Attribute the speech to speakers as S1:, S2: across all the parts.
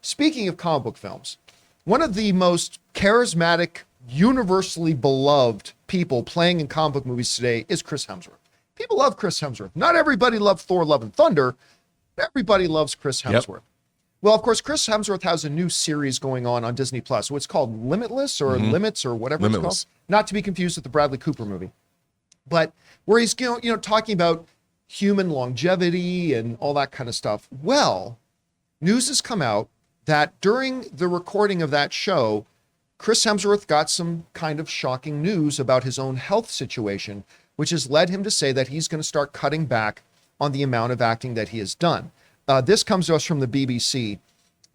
S1: Speaking of comic book films, one of the most charismatic, universally beloved people playing in comic book movies today is Chris Hemsworth. People love Chris Hemsworth. Not everybody loved Thor, Love and Thunder. Everybody loves Chris Hemsworth. Yep. Well, of course, Chris Hemsworth has a new series going on Disney Plus. So it's called Limitless or Limits or whatever it's called. Not to be confused with the Bradley Cooper movie. But where he's talking about human longevity and all that kind of stuff. Well, news has come out that during the recording of that show, Chris Hemsworth got some kind of shocking news about his own health situation, which has led him to say that he's going to start cutting back on the amount of acting that he has done. This comes to us from the BBC,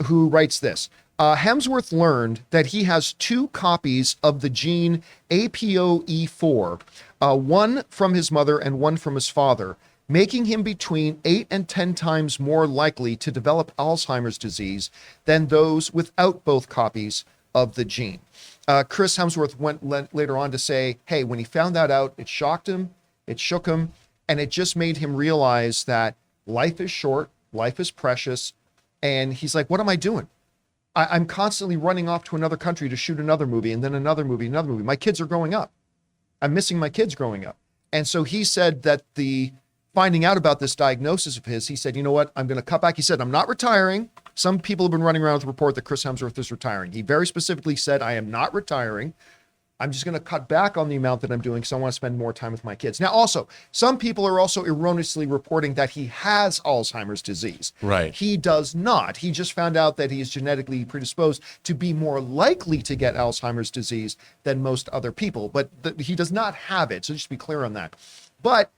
S1: who writes this. Hemsworth learned that he has 2 copies of the gene APOE4, one from his mother and one from his father, making him between 8 and 10 times more likely to develop Alzheimer's disease than those without both copies of the gene. Chris Hemsworth went later on to say, hey, when he found that out, it shocked him, it shook him, and it just made him realize that life is short, life is precious, and he's like, what am I doing? I'm constantly running off to another country to shoot another movie and then another movie, another movie. My kids are growing up. I'm missing my kids growing up. And so he said that finding out about this diagnosis of his, he said, you know what, I'm going to cut back. He said, I'm not retiring. Some people have been running around with the report that Chris Hemsworth is retiring. He very specifically said, I am not retiring. I'm just going to cut back on the amount that I'm doing because I want to spend more time with my kids. Now, also, some people are also erroneously reporting that he has Alzheimer's disease.
S2: Right.
S1: He does not. He just found out that he is genetically predisposed to be more likely to get Alzheimer's disease than most other people. But he does not have it. So just to be clear on that. But,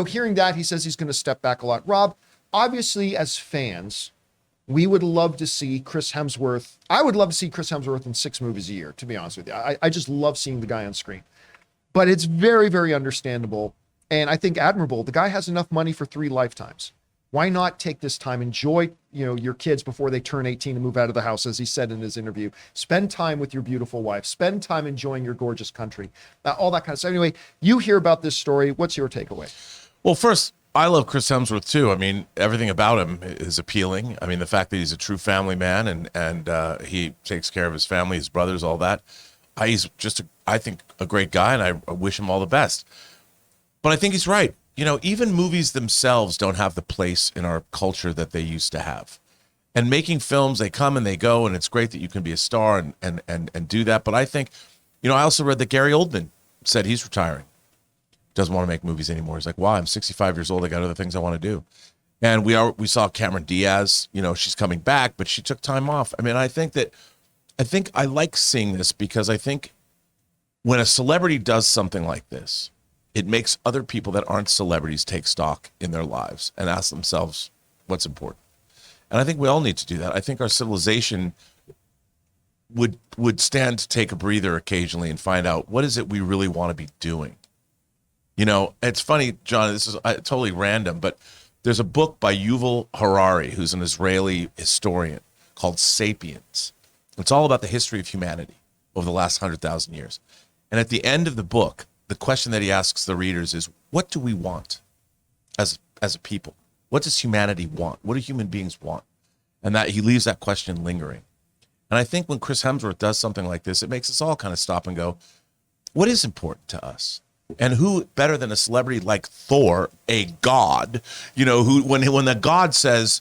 S1: hearing that, he says he's going to step back a lot. Rob, obviously, as fans, we would love to see Chris Hemsworth. I would love to see Chris Hemsworth in 6 movies a year, to be honest with you. I just love seeing the guy on screen. But it's very, very understandable. And I think admirable. The guy has enough money for 3 lifetimes. Why not take this time, enjoy, your kids before they turn 18 and move out of the house, as he said in his interview. Spend time with your beautiful wife. Spend time enjoying your gorgeous country. All that kind of stuff. Anyway, you hear about this story. What's your takeaway?
S2: Well, first, I love Chris Hemsworth too. I mean, everything about him is appealing. I mean, the fact that he's a true family man and he takes care of his family, his brothers, all that. He's just, I think, a great guy, and I wish him all the best. But I think he's right. Even movies themselves don't have the place in our culture that they used to have. And making films, they come and they go, and it's great that you can be a star and do that. But I think, I also read that Gary Oldman said he's retiring. Doesn't want to make movies anymore. He's like, wow, I'm 65 years old. I got other things I want to do. And we saw Cameron Diaz, she's coming back, but she took time off. I mean, I think I like seeing this because I think when a celebrity does something like this, it makes other people that aren't celebrities take stock in their lives and ask themselves what's important. And I think we all need to do that. I think our civilization would stand to take a breather occasionally and find out what is it we really want to be doing. It's funny, John, this is totally random, but there's a book by Yuval Harari, who's an Israeli historian, called Sapiens. It's all about the history of humanity over the last 100,000 years. And at the end of the book, the question that he asks the readers is, what do we want as a people? What does humanity want? What do human beings want? And that he leaves that question lingering. And I think when Chris Hemsworth does something like this, it makes us all kind of stop and go, what is important to us? And who better than a celebrity like Thor, a god, who when the god says,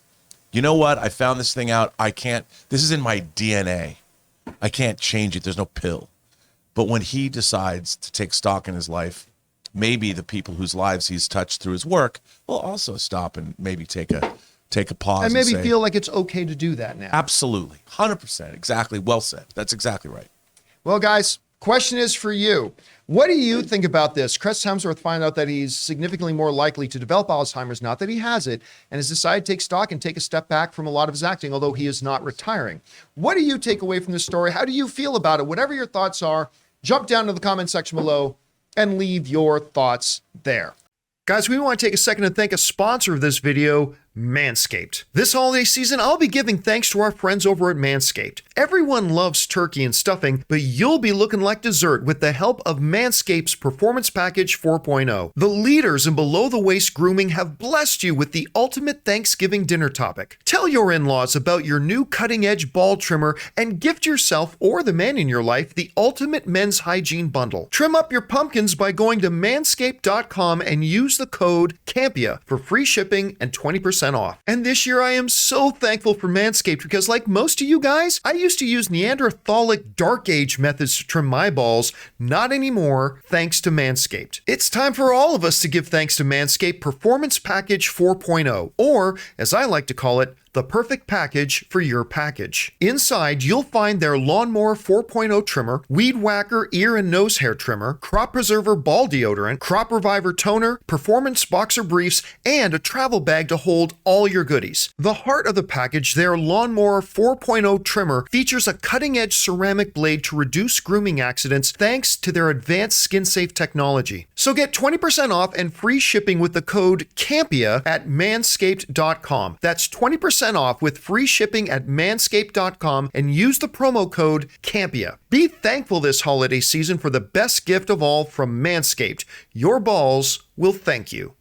S2: you know what, I found this thing out, this is in my DNA. I can't change it. There's no pill. But when he decides to take stock in his life, maybe the people whose lives he's touched through his work will also stop and maybe take a pause.
S1: And maybe
S2: say,
S1: feel like it's okay to do that now.
S2: Absolutely. 100%. Exactly. Well said. That's exactly right.
S1: Well, guys, question is for you. What do you think about this? Chris Hemsworth find out that he's significantly more likely to develop Alzheimer's, not that he has it, and has decided to take stock and take a step back from a lot of his acting, although he is not retiring. What do you take away from this story? How do you feel about it? Whatever your thoughts are, jump down to the comment section below and leave your thoughts there. Guys, we want to take a second to thank a sponsor of this video, Manscaped. This holiday season, I'll be giving thanks to our friends over at Manscaped. Everyone loves turkey and stuffing, but you'll be looking like dessert with the help of Manscaped's Performance Package 4.0. The leaders in below-the-waist grooming have blessed you with the ultimate Thanksgiving dinner topic. Tell your in-laws about your new cutting-edge ball trimmer and gift yourself or the man in your life the ultimate men's hygiene bundle. Trim up your pumpkins by going to manscaped.com and use the code CAMPEA for free shipping and 20% off. And this year I am so thankful for Manscaped because, like most of you guys, I used to use Neanderthalic Dark Age methods to trim my balls. Not anymore, thanks to Manscaped. It's time for all of us to give thanks to Manscaped Performance Package 4.0, or as I like to call it, the perfect package for your package. Inside, you'll find their Lawnmower 4.0 trimmer, Weed Whacker ear and nose hair trimmer, Crop Preserver ball deodorant, Crop Reviver toner, Performance boxer briefs, and a travel bag to hold all your goodies. The heart of the package, their Lawnmower 4.0 trimmer, features a cutting-edge ceramic blade to reduce grooming accidents thanks to their advanced skin-safe technology. So get 20% off and free shipping with the code CAMPEA at manscaped.com. That's 20% off with free shipping at manscaped.com and use the promo code CAMPEA. Be thankful this holiday season for the best gift of all from Manscaped. Your balls will thank you.